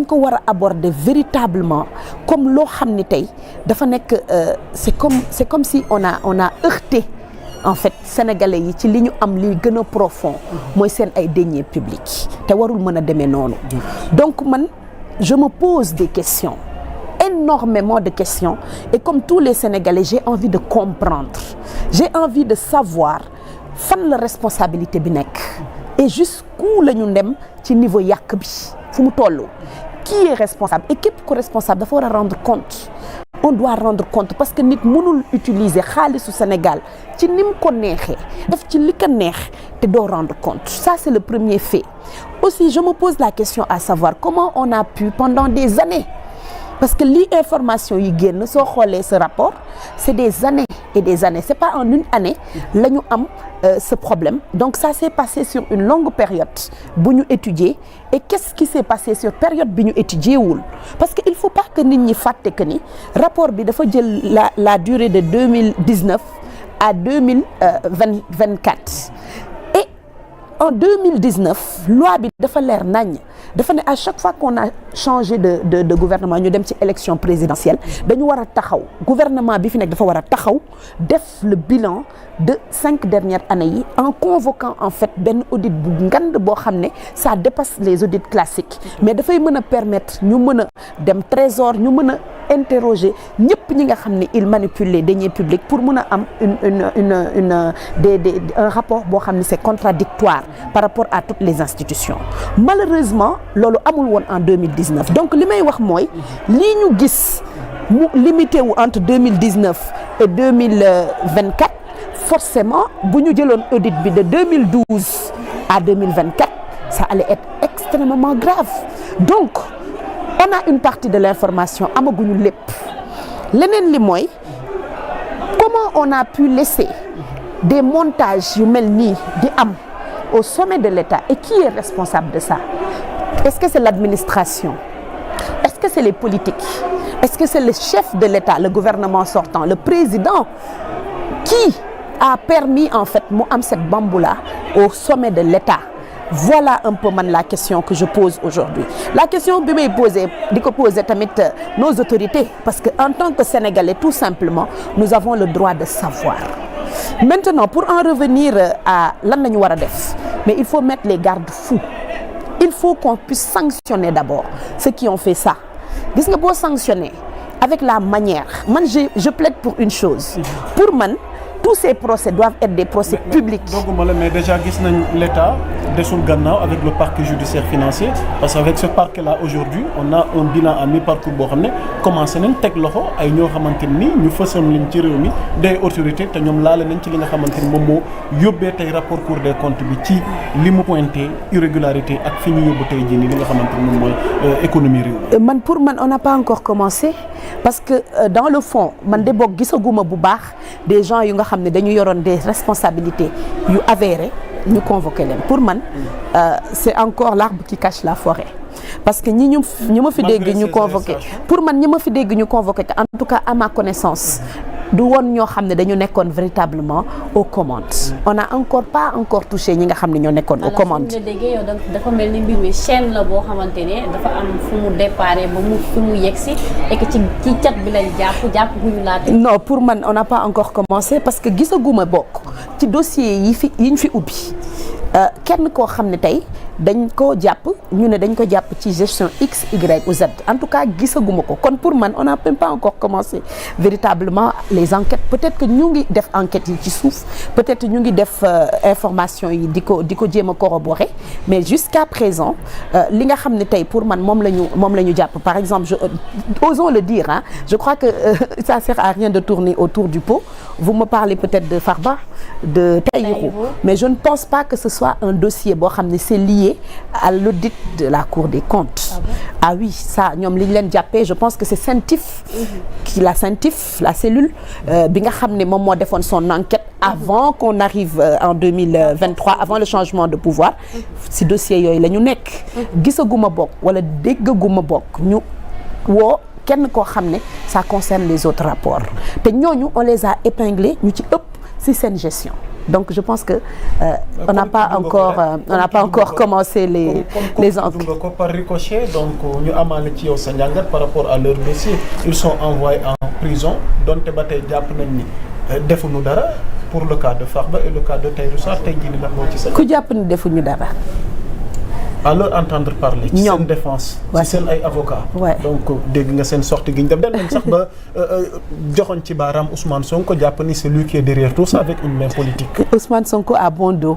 ko war a aborder véritablement comme loo xam ni tey dafa nekk c'est comme si on a heurté en fait sénégalais yi ci li ñu am li gën a profond mooy seen ay deniers publics te warul mën a demee noonu. Donc man je me pose des questions, énormément de questions, et comme tous les Sénégalais j'ai envie de comprendre, j'ai envie de savoir fan la responsabilité bi nekk et jusqu'où la ñu dem ci niveau yàq bi fu mu toll. Qui est responsable et képp ku responsable dafa war a rendre compte. On doit rendre compte parce que nit mënul utiliser xaalisu Sénégal ci ni mu ko neexee def ci li ko neex te doo rendre compte. Ça c'est le premier fait. Aussi je me pose la question à savoir comment on a pu pendant des années, parce que li information yi génn soo xoolee ce rapport c'est des années et des années, c'est pas en une année la ñu am ce problème. Donc ça s'est passé sur une longue période bu ñu étudier. Et qu'est-ce qui s'est passé sur période bi ñu étudier wul? Parce que il faut pas que nit ñi fàtte que ni rapport bi dafa jël la durée de 2019 à 2024. Et en 2019 loi bi dafa leer nañ dafa ne à chaque fois qu'on a changé de gouvernement ñu dem ci élection présidentielle dañu war a taxaw gouvernement bi fi nekk dafa war a taxaw def le bilan de 5 dernières années yi en convoquant en fait benn audit bu ngand boo xam ne ça dépasse les audits classiques, mais dafay mën a permettre ñu mën a dem trésor ñu mën a interroger ñëpp ñi nga xam ne ils manipulent les deniers publics pour mën a am un rapport boo xam ne c'est contradictoire par rapport à toutes les institutions. Malheureusement loolu amul woon en 2019. Donc li may wax mooy lii ñu gis mu limité wu entre 2019 et 2024 forcément bu ñu jëloon audit bi de 2012 à 2024 ça allait être extrêmement grave. Donc on a une partie de l'information amaguñu lépp. Leneen li mooy comment on a pu laisser des montages yu mel nii di am au sommet de l'État, et qui est responsable de ça? Est-ce que c'est l'administration? Est-ce que c'est les politiques? Est-ce que c'est le chef de l'État, le gouvernement sortant, le président, qui a permis en fait mu am cette bamboula au sommet de l'État? Voilà un peu man la question que je pose aujourd'hui. La question bi may poser di ko poser tamit nos autorités, parce que en tant que Sénégalais tout simplement nous avons le droit de savoir. Maintenant pour en revenir à lan la ñu war a def, mais il faut mettre les garde-fous. Il faut qu'on puisse sanctionner d'abord ceux qui ont fait ça. Gis nga boo sanctionner avec la manière, man je plaide pour une chose. Pour man tous ces procès doivent être des procès publics. Mais déjà gis nañ l'État desul gannaaw avec le parquet judiciaire financier, parce qu'avec ce parquet là aujourd'hui on a un bilan à mi-parcours boo xam ne commencé nañ teg loxo ay ñoo xamante ni ñu fësoon liñ ci réew mi des autorités te ñoom laale nañ ci li nga xamante ni moom moo yóbbee tey rapport Cour des comptes bi ci li mu pointé irrégularité ak fi ñu yóbbu tey jii nii li nga xamante ni moom mooy économie réew. Man pour man on n'a pas encore commencé, parce que dans le fond man de boog gisaguma bu baax des gens yu nga xam ne dañu yoroon des responsabilités yu avérées ñu convoqué leen. Pour man c'est encore l'arbre qui cache la forêt, parce que ñi ma fi dégg ñu convoqué, pour man ñi ma fi dégg ñu convoqué en tout cas à ma connaissance du woon ñoo xam ne dañu nekkoon véritablement aux commandes. On a pas encore touché ñi nga xam ne ñoo nekkoon aux commandes. alors déggee yow dafa mel ni mbir mi chaîne la boo xamante ne dafa am fu mu déparé ba mu fu mu yegsi et que ci cat bi lañ jàpp bu ñu laate. Non pour man on n'a pas encore commencé, parce que gisaguma bokk ci dossier yi ñu fi ubbi kenn koo xam ne tey dañ ko jàpp ñu ne dañ ko jàpp ci gestion X Y ou Z. En tout cas gisaguma ko. Kon pour man on n'a même pas encore commencé véritablement les enquêtes. Peut-être que ñu ngi def enquêtes yi ci suuf, peut-être ñu ngi def information yi di ko jéem a corroborer, mais jusqu'à présent li nga xam ne tey pour man moom la ñu jàpp. Par exemple osons le dire, hein, je crois que ça sert à rien de tourner autour du pot. Vous me parlez peut-être de Farba, de Tahirou, mais je ne pense pas que ce soit un dossier boo xam ne c'est lié à l'audit de la Cour des comptes. Ah, bon? Ah oui, ça ñoom li ñu leen jàppee, je pense que c'est CENTIF la cellule bi nga xam ne moom moo defoon son enquête avant qu'on arrive en 2023, avant le changement de pouvoir. Si dossier yooyu la ñu nekk. Gisaguma bokk wala déggaguma bokk ñu woo kenn koo xam ne ça concerne les autres rapports te ñooñu on les a épinglés ñu ci ëpp ci seen gestion. donc je pense que on n'a pas encore commencé les enquêtes. Par ricochet donc ñu amaale ci yow sa njàngat par rapport à leur dossier ils sont envoyés en prison donte ba tey jàpp nañ ni defuñu dara pour le cas de Farba et le cas de Tahirou Sarr tey jii lan moo ci sa. ku jàpp ni defuñu dara. à leur entendre parler. ci seen défense. ci seen ay avocats. donc dégg nga seen sortie gi ñu def dem nañ sax ba joxoñ ci baaraam Ousmane Sonko jàpp ni c'est lui qui est derrière tout ça avec une main politique. Ousmane Sonko a bon dos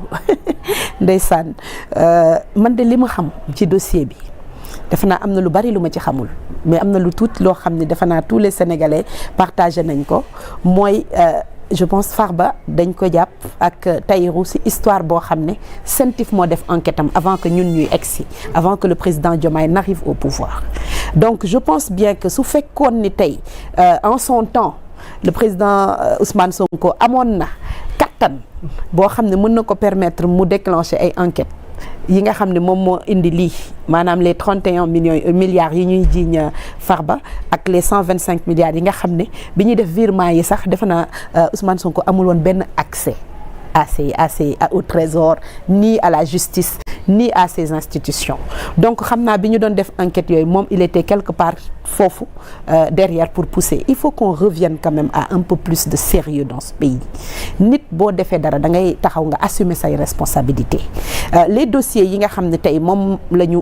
ndeysaan man de li ma xam ci dossier bi defe naa am na lu bari lu ma ci xamul mais am na lu tuuti loo xam ne defe naa tous les Sénégalais partagé nañ ko mooy. je pense Farba dañ ko jàpp ak Tahirou ci histoire boo xam ne CENTIF moo def enquête am avant que ñun ñuy egsi avant que le président Diomaye n'arrive au pouvoir donc je pense bien que su fekkoon ni tey en son temps le président Ousmane Sonko amoon na kattan boo xam ne mën na ko permettre mu déclencher ay enquêtes yi nga xam ne moom moo indi lii maanaam les 31 milliards yi ñuy jiiñ Farba ak les 125 milliards yi nga xam ne bi ñuy def virement yi sax defe naa Ousmane Sonko amul woon benn accès au trésor ni à la justice ni à ces institutions donc xam naa bi ñu doon def enquête yooyu moom il était quelque part foofu derrière pour pousser il faut qu'on revienne quand même à un peu plus de sérieux dans ce pays nit boo defee dara da ngay taxaw nga assumer say responsabilités les dossiers yi nga xam ne tey moom la ñu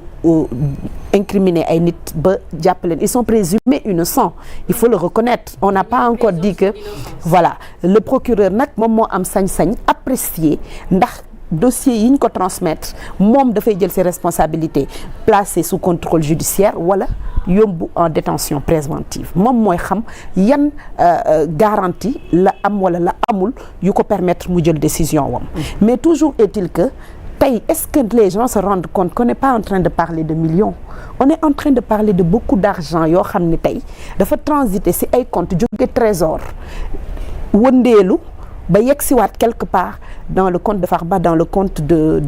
incriminer ay nit ba jàpp leen ils sont présumés innocents il faut le reconnaître on n'a pas encore dit que voilà le procureur nag moom moo am sañ-sañ apprécier ndax dossier yi ñu ko transmettre moom dafay jël ses responsabilités placé sous contrôle judiciaire wala yóbbu en détention préventive moom mooy xam yan garantie la am wala la amul yu ko permettre mu jël décision wam mais toujours est-il que tey est-ce que les gens se rendent compte qu'on n'est pas en train de parler de millions on est en train de parler de beaucoup d'argent yoo xam ne tey dafa transiter ci ay comptes jóge trésor wëndeelu ba yegg siwaat quelque part dans le compte de Farba dans le compte de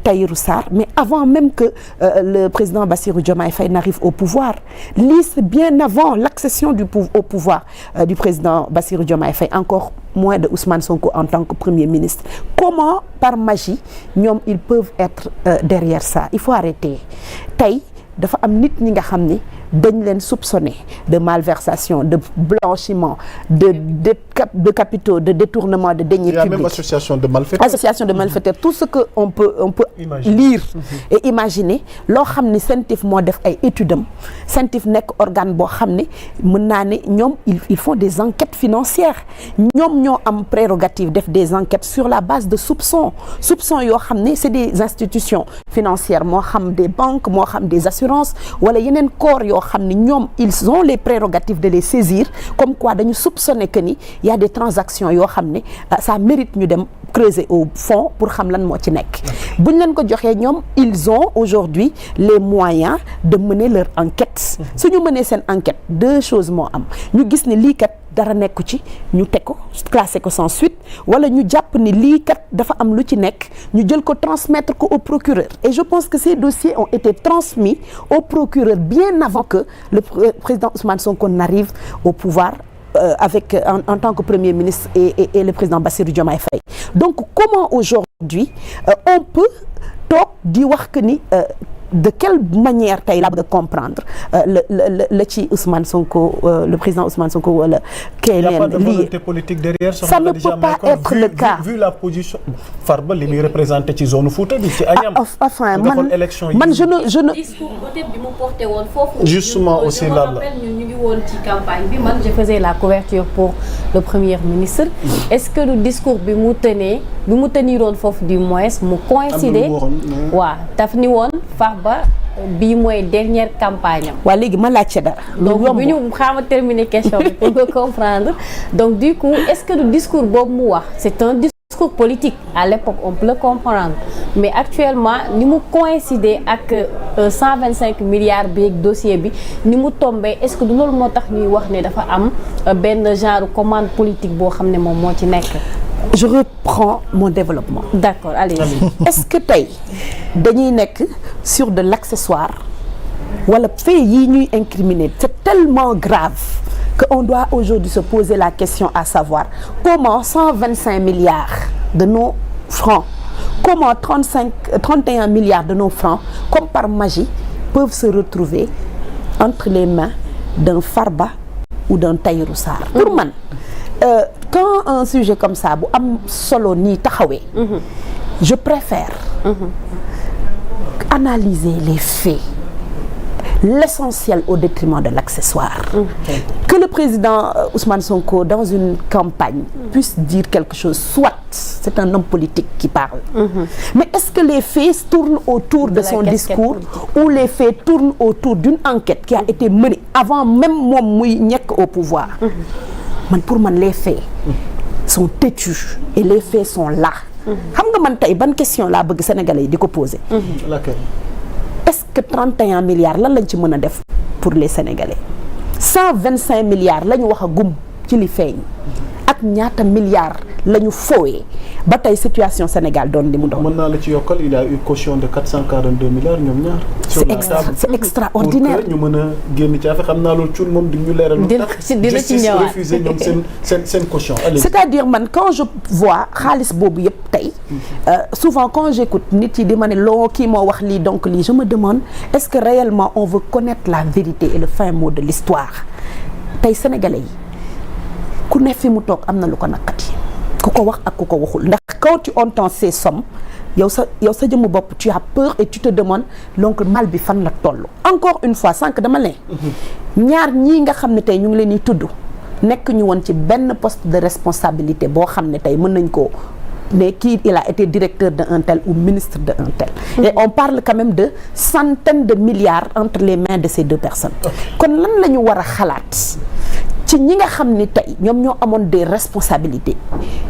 Tahirou Sarr mais avant même que le président Bassirou Diomaye Faye n'arrive au pouvoir lii c'est bien avant l'accession au pouvoir du président Bassirou Diomaye Faye encore moins de Ousmane Sonko en tant que premier ministre comment par magie ñoom ils peuvent être derrière ça il faut arrêter tey dafa am nit ñi nga xam ni dañ leen soupçonner de malversation de blanchiment de capitaux de détournement de deniers publics. Il y a même association de malfaiteurs tout ce que on peut lire et imaginer loo xam ni CENTIF moo def ay études am CENTIF nekk organe boo xam ne mën naa ne ñoom ils font des enquêtes financières ñoom ñoo am prérogative def des enquêtes sur la base de soupçons yoo xam ne c'est des institutions financières moo xam des banques moo xam des assurances wala yeneen corps yoo xam ne ñoom ils ont les prérogatives de les saisir comme quoi dañu soupçonner que ni y a des transactions yoo xam ne ça mérite ñu dem creuser au fond pour xam lan moo ci nekk buñ leen ko joxee ñoom ils ont aujourd'hui les moyens de mener leur enquête suñu mënee seen enquête deux choses moo am ñu gis ne lii kat dara nekku ci ñu teg ko classé ko sans suite wala ñu jàpp ni lii kat dafa am lu ci nekk ñu jël ko transmettre ko au procureur et je pense que ces dossiers ont été transmis au procureur bien avant que le président Ousmane Sonko n'arrive au pouvoir avec en tant que premier ministre et le président Bassirou Diomaye Faye donc comment aujourd'hui on peut toog di wax que ni de quelle manière tey laa bëgg a comprendre la ci Ousmane Sonko le président Ousmane Sonko wala keneen lii politique derrière ça ne peut pas être le cas vu la position Farba li muy représenté ci zone Fouta bi ci Agnam enfin man je ne discours peut-être bi mu porté woon foofu justement aussi là ñu ngi woon ci campagne bi man je faisais la couverture pour le premier ministre est-ce que le discours bi mu teniroon foofu du moins mu coïncider waaw daf ni woon Farba bii mooy dernière campagne am. waa léegi ma laajte dara. donc bi ñu xaama terminer question bi pour nga comprendre donc du coup est-ce que le discours boobu mu wax c'est un discours politique à l'époque on peut le comprendre mais actuellement ni mu coïncider ak 125 milliards bi ak dossier bi ni mu tombé est-ce que du loolu moo tax ñuy wax ne dafa am benn genre commande politique boo xam ne moom moo ci nekk. Je reprends mon développement. D'accord, allez. Est-ce que tey dañuy nekk sur de l'accessoire wala fait yi ñuy incriminer c'est tellement grave qu'on doit aujourd'hui se poser la question à savoir comment 125 milliards de nos francs, comment 31 milliards de nos francs, comme par magie, peuvent se retrouver entre les mains d'un Farba ou d'un Tahirou Sarr. Pour man, quand un sujet comme ça bu am solo nii taxawee, je préfère analyser les faits, l'essentiel au détriment de l'accessoire. Que le président Ousmane Sonko, dans une campagne, puisse dire quelque chose, soit c'est un homme politique qui parle. Mais est-ce que les faits tournent autour de son discours ou les faits tournent autour d'une enquête qui a été menée avant même moom muy nekk au pouvoir? Pour man, les faits sont têtus et les faits sont là. Xam nga man tey ban question laa bëgg Sénégalais yi di ko poser. Est-ce que 31 milliards lan lañ ci mën a def pour les Sénégalais? 125 milliards la ñu wax a gum ci li feeñ ak ñaata milliards la ñu fooyee ba tey situation Sénégal doon li mu doon. mën naa la ci yokkal il y a eu caution de 442 milliards ñoom ñaar. c'est extraordinaire. pour que ñu mën a génn ci affaire xam naa loolu cuun moom di ñu leeral. dina ci ñëwaat refusé ñoom seen caution. c'est-à-dire man quand je vois xaalis boobu yëpp tey souvent quand j'écoute nit yi di ma ne loo kii moo wax lii donc lii je me demande est-ce que réellement on veut connaître la vérité et le fin mot de l'histoire tey Sénégalais yi ku ne fi mu toog am na lu ko naqati ku ko wax ak ku ko waxul ndax quand tu entends ces sommes yow sa jëmmu bopp tu as peur et tu te demandes donc mal bi fan la toll. encore une fois sànq dama ne ñaar ñii nga xam ne tey ñu ngi leen di tudd nekk ñu woon ci benn poste de responsabilité boo xam ne tey mën nañ ko mais kii il a été directeur de un tel ou ministre de un tel. Et on parle quand même de centaines de milliards entre les mains de ces deux personnes. kon lan la ñu war a xalaat ci ñi nga xam ni tey ñoom ñoo amoon des responsabilités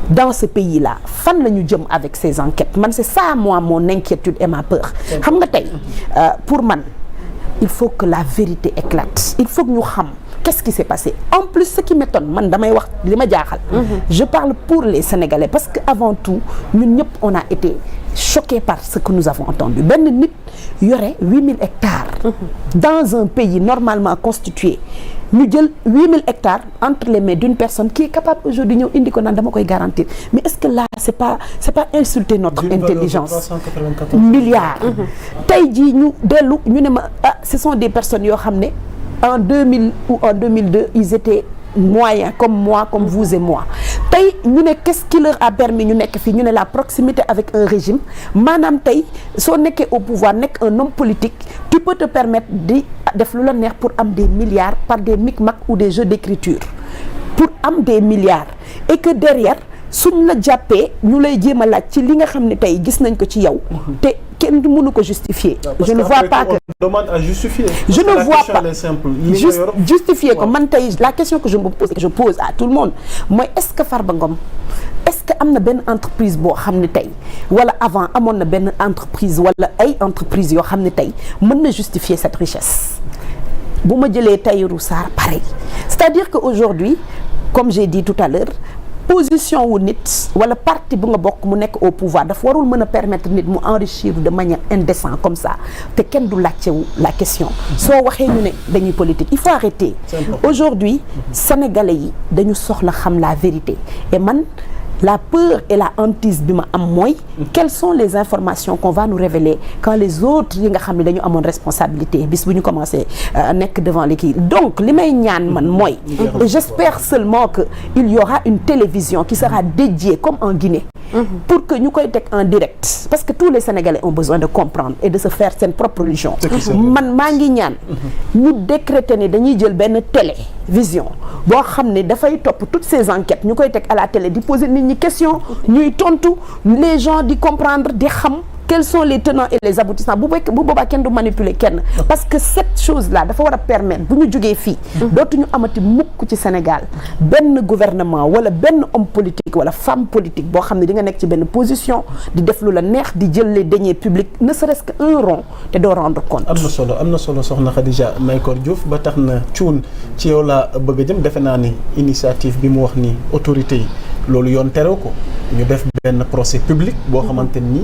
dans ce pays là fan la ñu jëm avec ces enquêtes man c'est ça moi mon inquiétude et ma peur. xam nga tey pour man il faut que la vérité éclate il faut que ñu xam qu'est-ce qui s'est passé. En plus ce qui m'étonne man damay wax li ma jaaxal. Je parle pour les Sénégalais parce que avant tout ñun ñëpp on a été choqués par ce que nous avons entendu. benn nit yore 8000 hectares. dans un pays normalement constitué ñu jël 8000 hectares entre les mains d'une personne qui est capable aujourd'hui ñëw indi ko naan dama koy garantir mais est-ce que là c'est pas insulter notre intelligence. milliards. tey jii ñu dellu ñu ne ma ce sont des personnes yoo xam ne en 2000 ou en 2002 ils étaient moyens comme moi comme vous et moi tey ñu ne qu'est-ce qui leur a permis ñu nekk fii ñu ne la proximité avec un régime maanaam tey soo nekkee au pouvoir nekk un homme politique tu peux te permettre di def lu la neex pour am des milliards par des micmacs ou des jeux d'écriture pour am des milliards et que derrière suñ la jàppee ñu lay jéem a laaj ci li nga xam ne tey gis nañ ko ci yow te kenn du mënu ko justifier. je ne vois pas que on demande à justifier. je ne vois pas justifier ko man tey la question que je me pose et que je pose à tout le monde mooy est-ce que Farba Ngom est-ce que am na benn entreprise boo xam ne tey wala avant amoon na benn entreprise wala ay entreprises yoo xam ne tey mën na justifier cette richesse. bu ma jëlee Tahirou Sarr pareil c'est-à-dire que aujourd'hui comme j'ai dit tout à l'heure position wu nit wala parti bu nga bokk mu nekk au pouvoir dafa warul mën a permettre nit mu enrichir de manière indécente comme ça te kenn du laajtewu la question soo waxee ñu ne dañuy politique il faut arrêter aujourd'hui sénégalais yi dañu soxla xam la vérité et man la peur et la hantise bi ma am mooy quelles sont les informations qu'on va nous révéler quand les autres yi nga xam ne dañu amoon responsabilité bis bu ñu commencé nekk devant les kii donc li may ñaan man mooy et j'espère seulement que il y aura une télévision qui sera dédiée comme en Guinée pour que ñu koy teg en direct parce que tous les Sénégalais ont besoin de comprendre et de se faire seen propre religion man maa ngi ñaan ñu décréter ne dañuy jël benn télévision boo xam ne dafay topp toutes ces enquêtes ñu koy teg à la télé di poser nit ñi question ñuy tontu les gens di comprendre di xam quels sont les tenants et les aboutissants bu boobaa kenn du manipuler kenn parce que cette chose là dafa war a permettre bu ñu jógee fii dootuñu amati mukk ci Sénégal benn gouvernement wala benn homme politique wala femme politique boo xam ne di nga nekk ci benn position di def lu la neex di jël les deniers publics ne serait-ce que un rond te doo rendre compte. am na solo soxna Khadija Mahécor Diouf ba tax na cuun ci yow laa bëgg a jëm defe naa ni initiative bi mu wax ni autorité yi loolu yoon terew ko ñu def benn procès public boo xamante ni